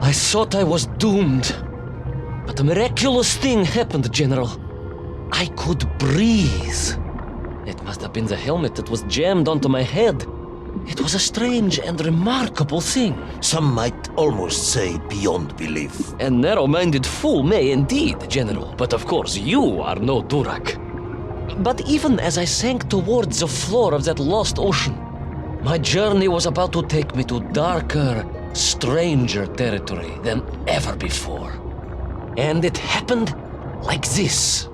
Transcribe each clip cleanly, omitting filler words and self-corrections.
I thought I was doomed. But a miraculous thing happened, General. I could breathe. It must have been the helmet that was jammed onto my head. It was a strange and remarkable thing. Some might almost say beyond belief. A narrow-minded fool may indeed, General, but of course you are no Durak. But even as I sank towards the floor of that lost ocean, my journey was about to take me to darker, stranger territory than ever before. And it happened like this.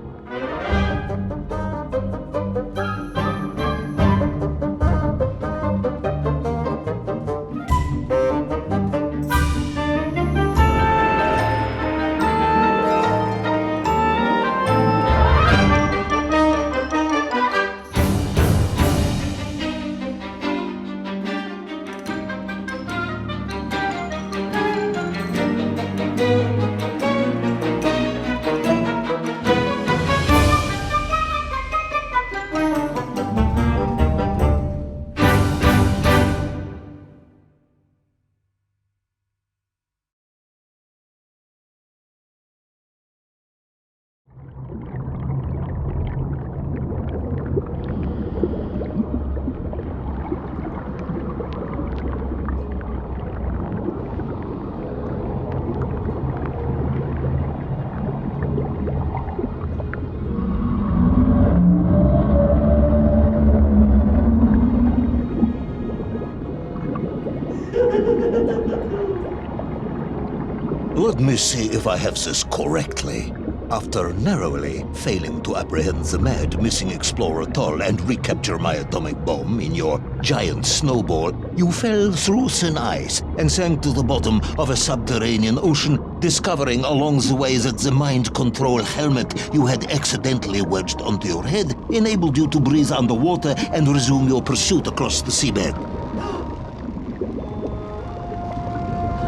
Let me see if I have this correctly. After narrowly failing to apprehend the mad missing explorer Toll and recapture my atomic bomb in your giant snowball, you fell through thin ice and sank to the bottom of a subterranean ocean, discovering along the way that the mind control helmet you had accidentally wedged onto your head enabled you to breathe underwater and resume your pursuit across the seabed.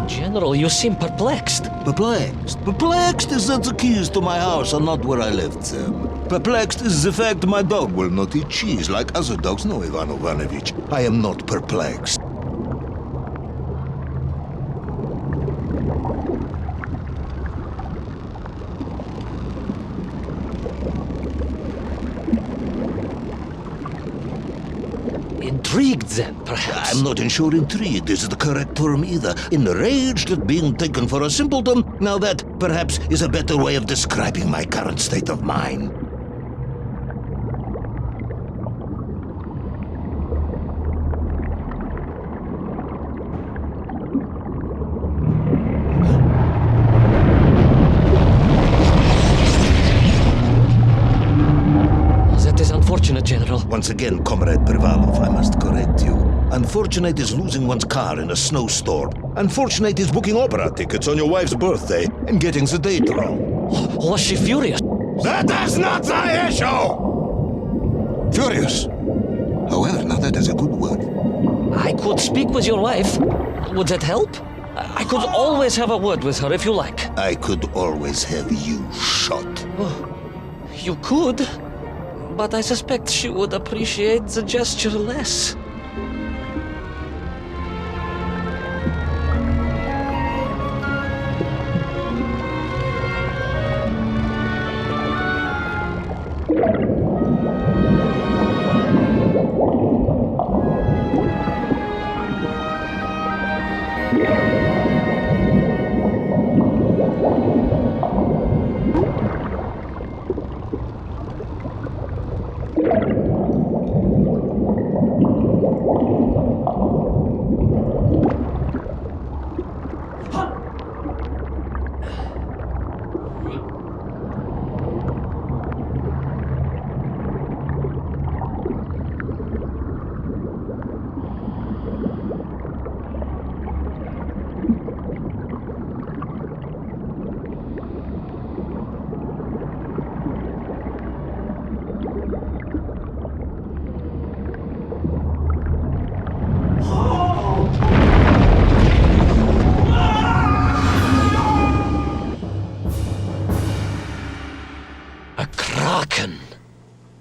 General, you seem perplexed. Perplexed? Perplexed is that the keys to my house are not where I left them. Perplexed is the fact my dog will not eat cheese like other dogs. No, Ivan Ivanovich, I am not perplexed. Intrigued then, perhaps? I'm not sure intrigued is the correct term either. Enraged at being taken for a simpleton? Now that, perhaps, is a better way of describing my current state of mind. Unfortunate, General. Once again, Comrade Privalov, I must correct you. Unfortunate is losing one's car in a snowstorm. Unfortunate is booking opera tickets on your wife's birthday and getting the date wrong. Was she furious? That is not the issue! Furious. However, now that is a good word. I could speak with your wife. Would that help? I could always have a word with her if you like. I could always have you shot. Oh, you could? But I suspect she would appreciate the gesture less.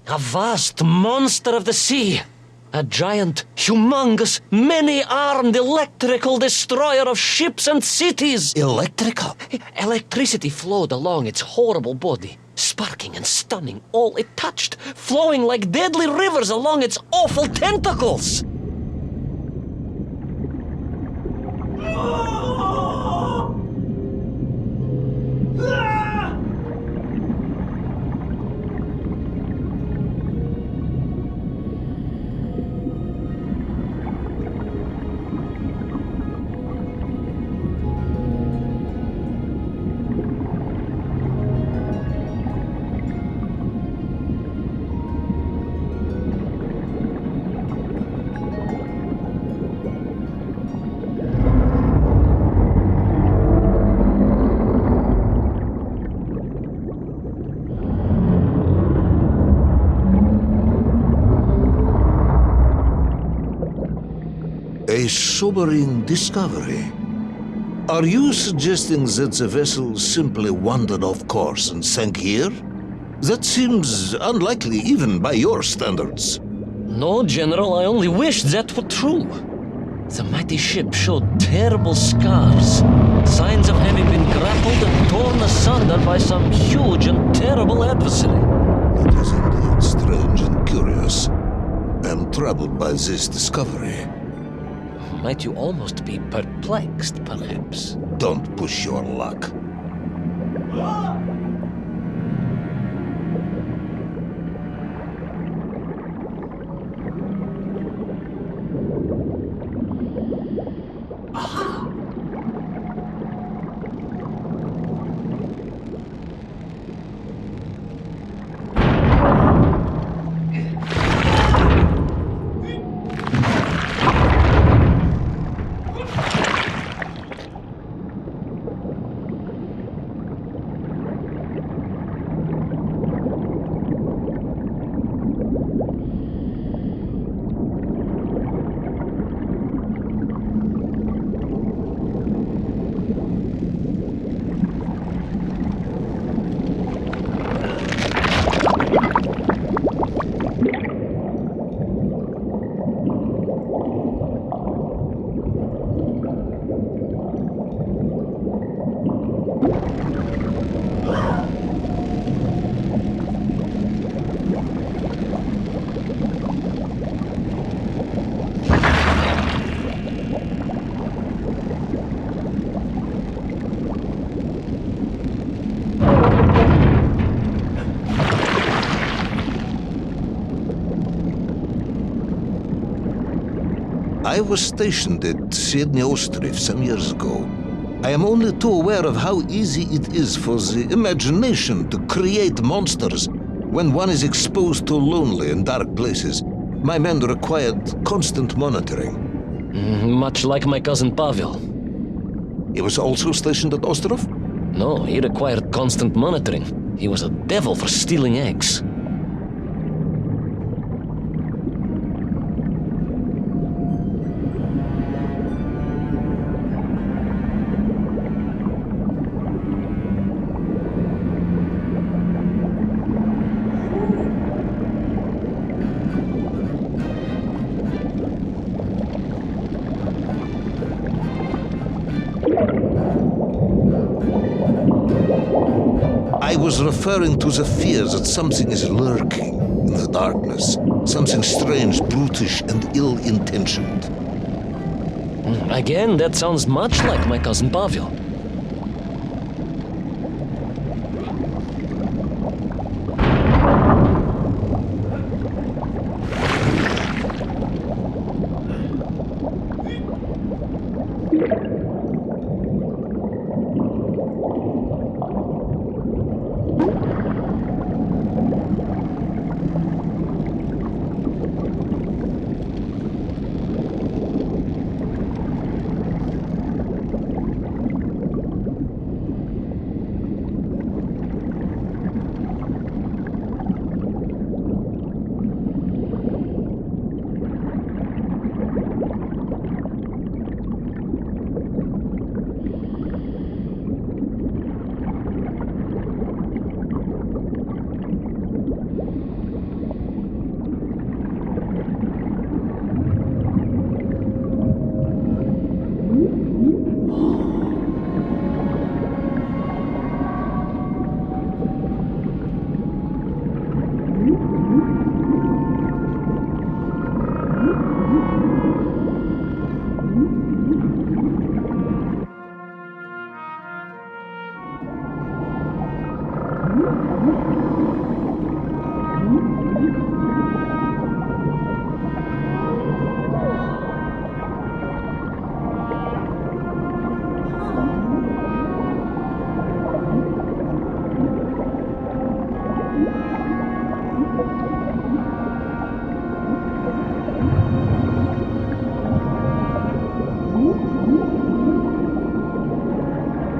A vast monster of the sea. A giant, humongous, many-armed electrical destroyer of ships and cities. Electrical? Electricity flowed along its horrible body, sparking and stunning all it touched, flowing like deadly rivers along its awful tentacles. A sobering discovery. Are you suggesting that the vessel simply wandered off course and sank here? That seems unlikely even by your standards. No, General, I only wish that were true. The mighty ship showed terrible scars, signs of having been grappled and torn asunder by some huge and terrible adversary. It is indeed strange and curious. I am troubled by this discovery. Might you almost be perplexed, perhaps? Don't push your luck. I was stationed at Sydney Ostrov some years ago. I am only too aware of how easy it is for the imagination to create monsters when one is exposed to lonely and dark places. My men required constant monitoring. Much like my cousin Pavel. He was also stationed at Ostrov? No, he required constant monitoring. He was a devil for stealing eggs. I was referring to the fear that something is lurking in the darkness. Something strange, brutish, and ill-intentioned. Again, that sounds much like my cousin Pavel.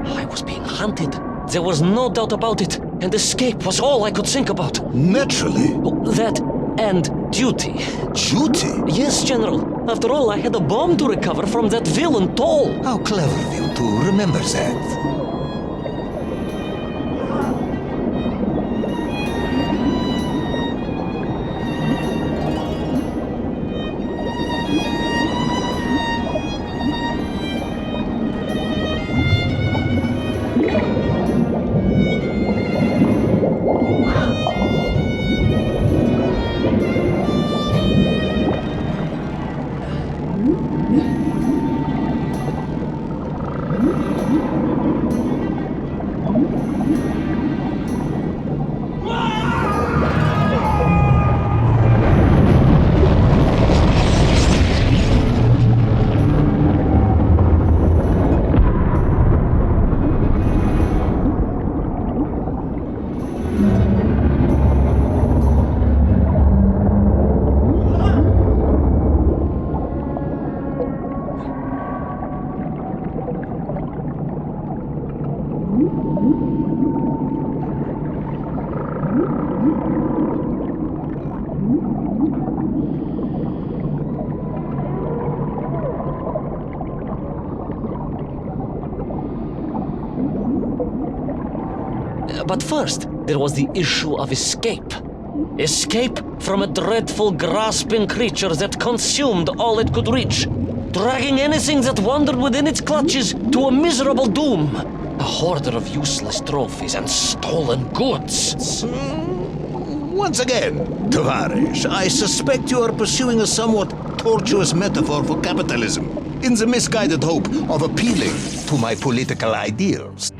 I was being hunted. There was no doubt about it, and escape was all I could think about. Naturally. That and duty. Duty? Yes, General. After all, I had a bomb to recover from that villain Toll. How clever of you to remember that. But first, there was the issue of escape. Escape from a dreadful, grasping creature that consumed all it could reach, dragging anything that wandered within its clutches to a miserable doom. A hoarder of useless trophies and stolen goods. Once again, Tavarish, I suspect you are pursuing a somewhat tortuous metaphor for capitalism, in the misguided hope of appealing to my political ideals.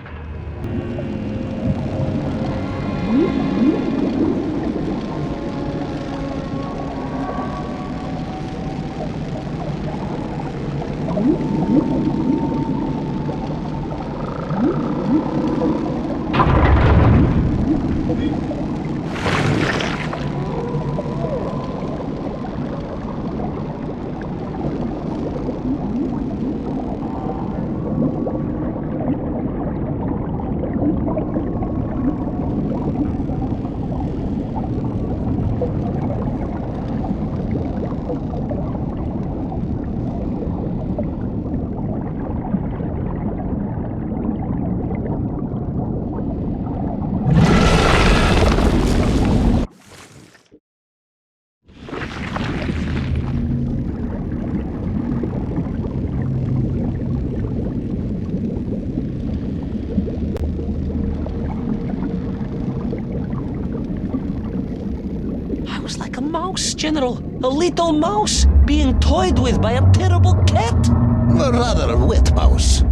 I was like a mouse, General. A little mouse being toyed with by a terrible cat. A rather wet mouse.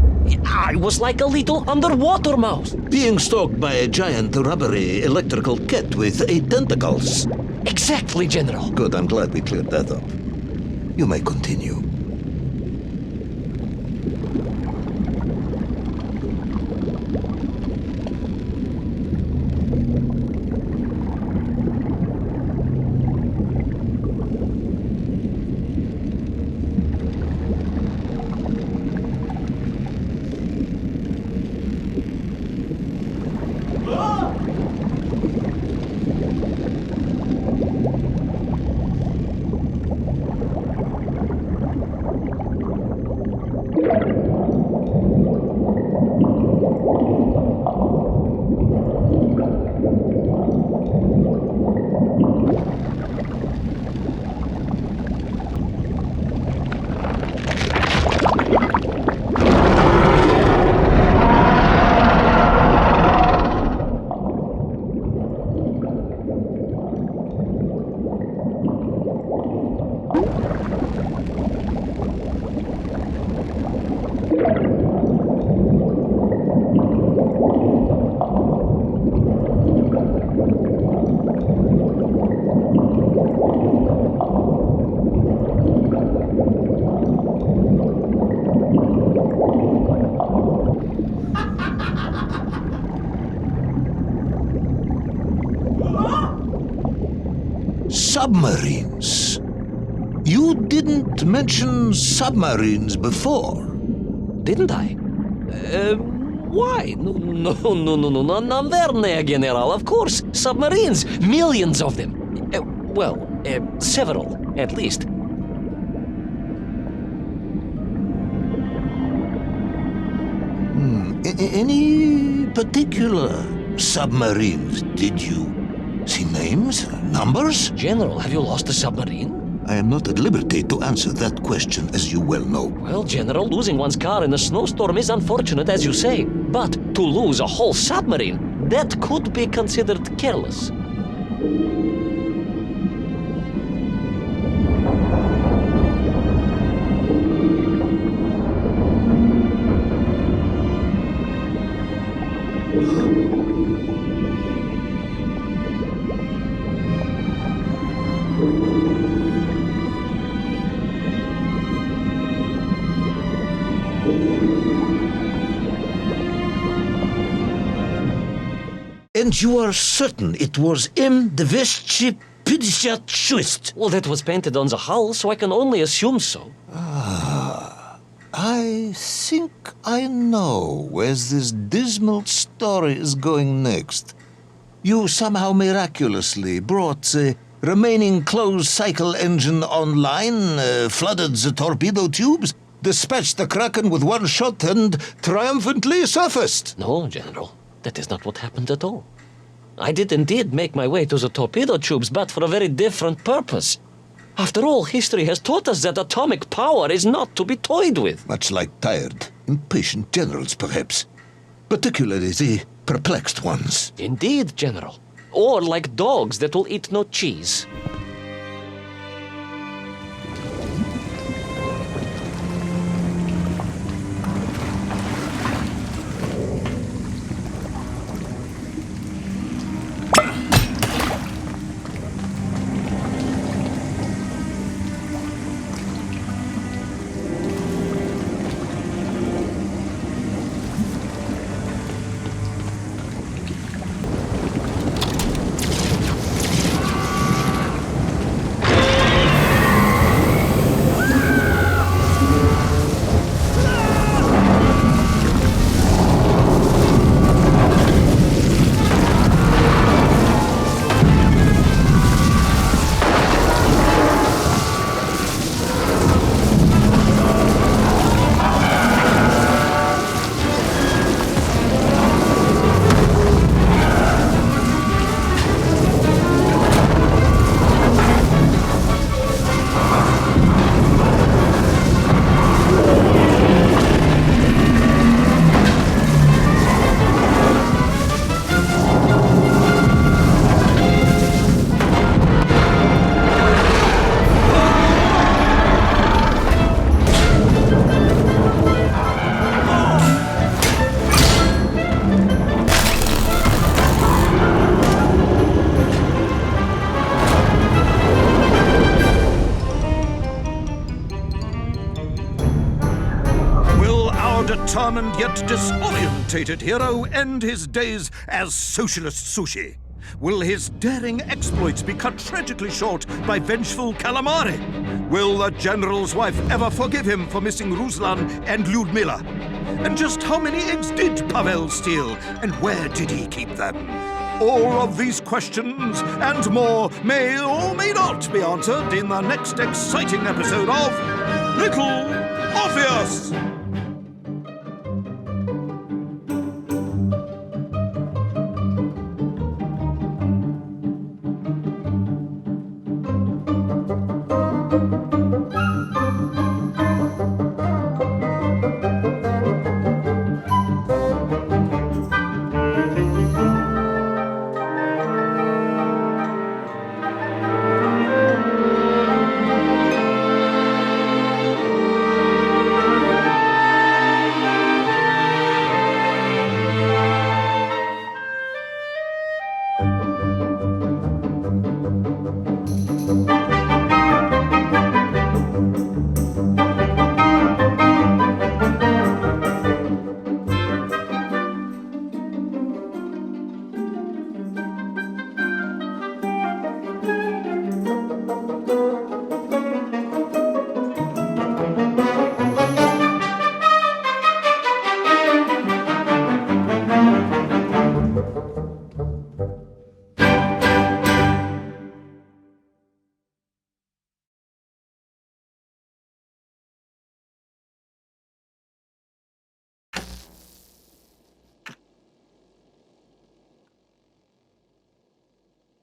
I was like a little underwater mouse. Being stalked by a giant rubbery electrical cat with 8 tentacles. Exactly, General. Good, I'm glad we cleared that up. You may continue. Submarines. You didn't mention submarines before. Didn't I? Why? No, Navernia, General, of course. Submarines, millions of them. Several, at least. Any particular submarines, did you see names, numbers? General, have you lost a submarine? I am not at liberty to answer that question, as you well know. Well, General, losing one's car in a snowstorm is unfortunate, as you say. But to lose a whole submarine, that could be considered careless. And you are certain it was M. 256? Well, that was painted on the hull, so I can only assume so. I think I know where this dismal story is going next. You somehow miraculously brought the remaining closed cycle engine online, flooded the torpedo tubes, dispatched the Kraken with one shot, and triumphantly surfaced. No, General, that is not what happened at all. I did indeed make my way to the torpedo tubes, but for a very different purpose. After all, history has taught us that atomic power is not to be toyed with. Much like tired, impatient generals, perhaps. Particularly the perplexed ones. Indeed, General. Or like dogs that will eat no cheese. Determined yet disorientated hero end his days as socialist sushi? Will his daring exploits be cut tragically short by vengeful calamari? Will the general's wife ever forgive him for missing Ruslan and Lyudmila? And just how many eggs did Pavel steal, and where did he keep them? All of these questions and more may or may not be answered in the next exciting episode of Little Orpheus!